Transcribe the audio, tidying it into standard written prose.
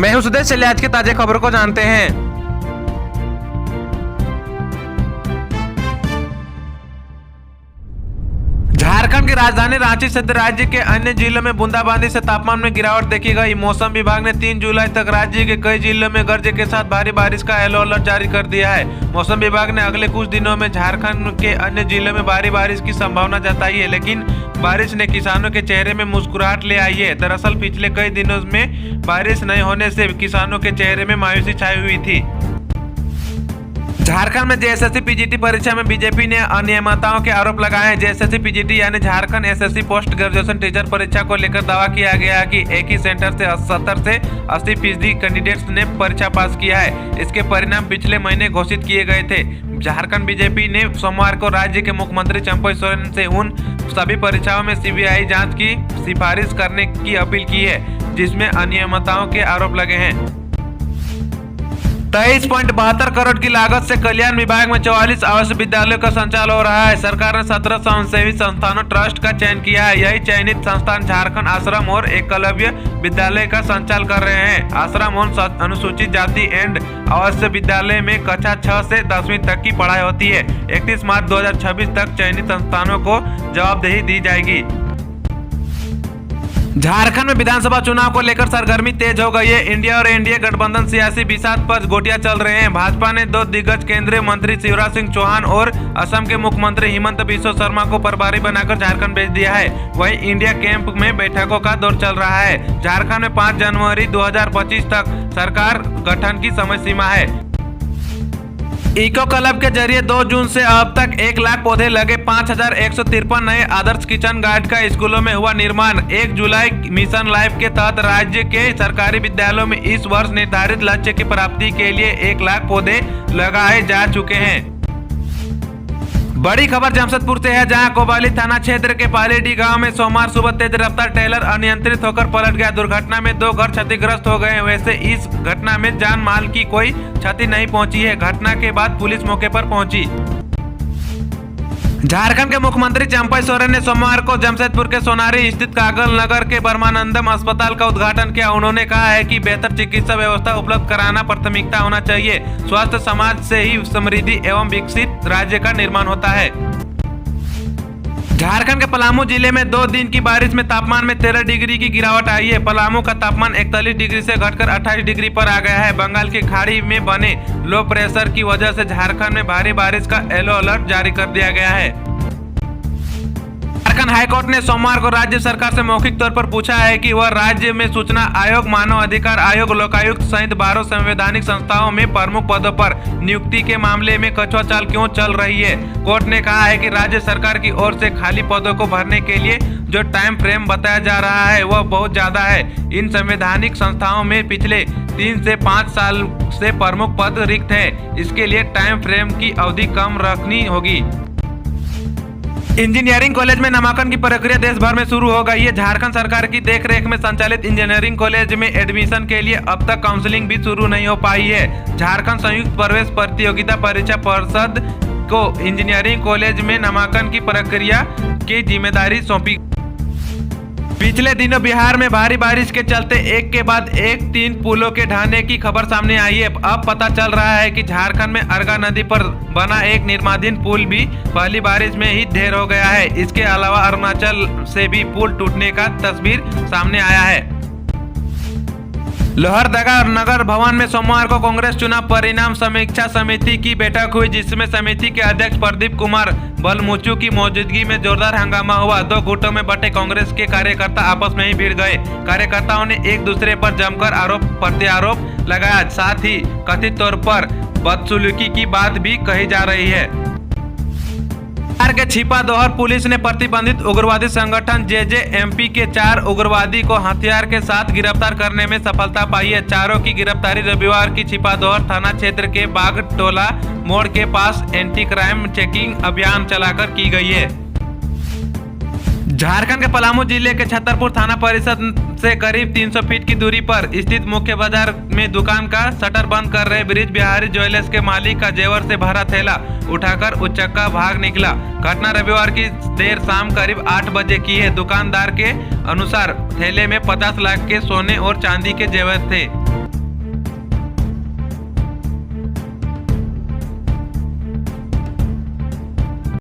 मैं हूं सुदेश। चलिए आज की ताजा खबरों को जानते हैं। झारखंड की राजधानी रांची सहित राज्य के अन्य जिलों में बूंदाबांदी से तापमान में गिरावट देखी गई। मौसम विभाग ने 3 जुलाई तक राज्य के कई जिलों में गरज के साथ भारी बारिश का येलो अलर्ट जारी कर दिया है। मौसम विभाग ने अगले कुछ दिनों में झारखंड के अन्य जिलों में भारी बारिश की संभावना जताई है, लेकिन बारिश ने किसानों के चेहरे में मुस्कुराहट ले आई है। दरअसल पिछले कई दिनों में बारिश नहीं होने से किसानों के चेहरे में मायूसी छाई हुई थी। झारखंड में जेएसएससी पीजीटी परीक्षा में बीजेपी ने अनियमितताओं के आरोप लगाए हैं। जेएसएससी पीजीटी यानी Jharkhand SSC post graduation teacher परीक्षा को लेकर दावा किया गया कि एक ही सेंटर से 70 से 80% कैंडिडेट्स ने परीक्षा पास किया है। इसके परिणाम पिछले महीने घोषित किए गए थे। झारखंड बीजेपी ने सोमवार को राज्य के मुख्यमंत्री चंपई सोरेन से उन सभी परीक्षाओं में सीबीआई जांच की सिफारिश करने की अपील की है जिसमें अनियमितताओं के आरोप लगे हैं। 23.72 करोड़ की लागत से कल्याण विभाग में 44 आवासीय विद्यालयों का संचालन हो रहा है। सरकार ने 17 स्वयंसेवी संस्थानों ट्रस्ट का चयन किया है। यही चयनित संस्थान झारखंड आश्रम और एकलव्य विद्यालय का संचालन कर रहे हैं। आश्रम और अनुसूचित जाति एंड आवासीय विद्यालय में कक्षा 6 से 10वीं तक की पढ़ाई होती है। 31 मार्च 2026 तक चयनित संस्थानों को जवाबदेही दी जाएगी। झारखंड में विधानसभा चुनाव को लेकर सरगर्मी तेज हो गई है। इंडिया और एनडीए गठबंधन सियासी बिसात पर गोटियां चल रहे हैं। भाजपा ने 2 दिग्गज केंद्रीय मंत्री शिवराज सिंह चौहान और असम के मुख्यमंत्री हिमंत बिस्वा शर्मा को प्रभारी बनाकर झारखंड भेज दिया है। वहीं इंडिया कैंप में बैठकों का दौर चल रहा है। झारखंड में 5 जनवरी 2025 तक सरकार गठन की समय सीमा है। इको क्लब के जरिए 2 जून से अब तक 1 लाख पौधे लगे। 5153 नए आदर्श किचन गार्ड का स्कूलों में हुआ निर्माण। 1 जुलाई मिशन लाइफ के तहत राज्य के सरकारी विद्यालयों में इस वर्ष निर्धारित लक्ष्य की प्राप्ति के लिए 1 लाख पौधे लगाए जा चुके हैं। बड़ी खबर जमशेदपुर से है, जहां कोबाली थाना क्षेत्र के पालीडी गांव में सोमवार सुबह तेज रफ्तार ट्रेलर अनियंत्रित होकर पलट गया। दुर्घटना में 2 घर क्षतिग्रस्त हो गए। वैसे इस घटना में जान माल की कोई क्षति नहीं पहुंची है। घटना के बाद पुलिस मौके पर पहुंची। झारखंड के मुख्यमंत्री चंपई सोरेन ने सोमवार को जमशेदपुर के सोनारी स्थित कागल नगर के ब्रह्मानंदम अस्पताल का उद्घाटन किया। उन्होंने कहा है कि बेहतर चिकित्सा व्यवस्था उपलब्ध कराना प्राथमिकता होना चाहिए। स्वस्थ समाज से ही समृद्धि एवं विकसित राज्य का निर्माण होता है। झारखंड के पलामू जिले में 2 दिन की बारिश में तापमान में 13 डिग्री की गिरावट आई है। पलामू का तापमान 41 डिग्री से घटकर 28 डिग्री पर आ गया है। बंगाल की खाड़ी में बने लो प्रेशर की वजह से झारखंड में भारी बारिश का येलो अलर्ट जारी कर दिया गया है। झारखंड हाईकोर्ट ने सोमवार को राज्य सरकार से मौखिक तौर पर पूछा है कि वह राज्य में सूचना आयोग, मानव अधिकार आयोग, लोकायुक्त सहित 12 संवैधानिक संस्थाओं में प्रमुख पदों पर नियुक्ति के मामले में कछुआ चाल क्यों चल रही है। कोर्ट ने कहा है कि राज्य सरकार की ओर से खाली पदों को भरने के लिए जो टाइम फ्रेम बताया जा रहा है वह बहुत ज्यादा है। इन संवैधानिक संस्थाओं में पिछले 3 से 5 साल से प्रमुख पद रिक्त है। इसके लिए टाइम फ्रेम की अवधि कम रखनी होगी। इंजीनियरिंग कॉलेज में नामांकन की प्रक्रिया देश भर में शुरू हो गई है। झारखंड सरकार की देखरेख में संचालित इंजीनियरिंग कॉलेज में एडमिशन के लिए अब तक काउंसलिंग भी शुरू नहीं हो पाई है। झारखंड संयुक्त प्रवेश प्रतियोगिता परीक्षा परिषद को इंजीनियरिंग कॉलेज में नामांकन की प्रक्रिया की जिम्मेदारी सौंपी। पिछले दिनों बिहार में भारी बारिश के चलते एक के बाद एक 3 पुलों के ढहने की खबर सामने आई है। अब पता चल रहा है कि झारखंड में अर्गा नदी पर बना एक निर्माणाधीन पुल भी पहली बारिश में ही ढेर हो गया है। इसके अलावा अरुणाचल से भी पुल टूटने का तस्वीर सामने आया है। लोहरदगा नगर भवन में सोमवार को कांग्रेस चुनाव परिणाम समीक्षा समिति की बैठक हुई, जिसमें समिति के अध्यक्ष प्रदीप कुमार बलमुचू की मौजूदगी में जोरदार हंगामा हुआ। 2 गुटों में बटे कांग्रेस के कार्यकर्ता आपस में ही भिड़ गए। कार्यकर्ताओं ने एक दूसरे पर जमकर आरोप प्रत्यारोप लगाया। साथ ही कथित तौर पर बदसलूकी की बात भी कही जा रही है। बिहार के छिपा दोहर पुलिस ने प्रतिबंधित उग्रवादी संगठन जेजेएमपी के 4 उग्रवादी को हथियार के साथ गिरफ्तार करने में सफलता पाई है। चारों की गिरफ्तारी रविवार की छिपा दोहर थाना क्षेत्र के बागटोला मोड़ के पास एंटी क्राइम चेकिंग अभियान चलाकर की गई है। झारखंड के पलामू जिले के छतरपुर थाना परिषद से करीब 300 फीट की दूरी पर स्थित मुख्य बाजार में दुकान का शटर बंद कर रहे ब्रिज बिहारी ज्वेलर्स के मालिक का जेवर से भरा थैला उठाकर उचक्का भाग निकला। घटना रविवार की देर शाम करीब 8 बजे की है। दुकानदार के अनुसार थैले में 50 लाख के सोने और चांदी के जेवर थे।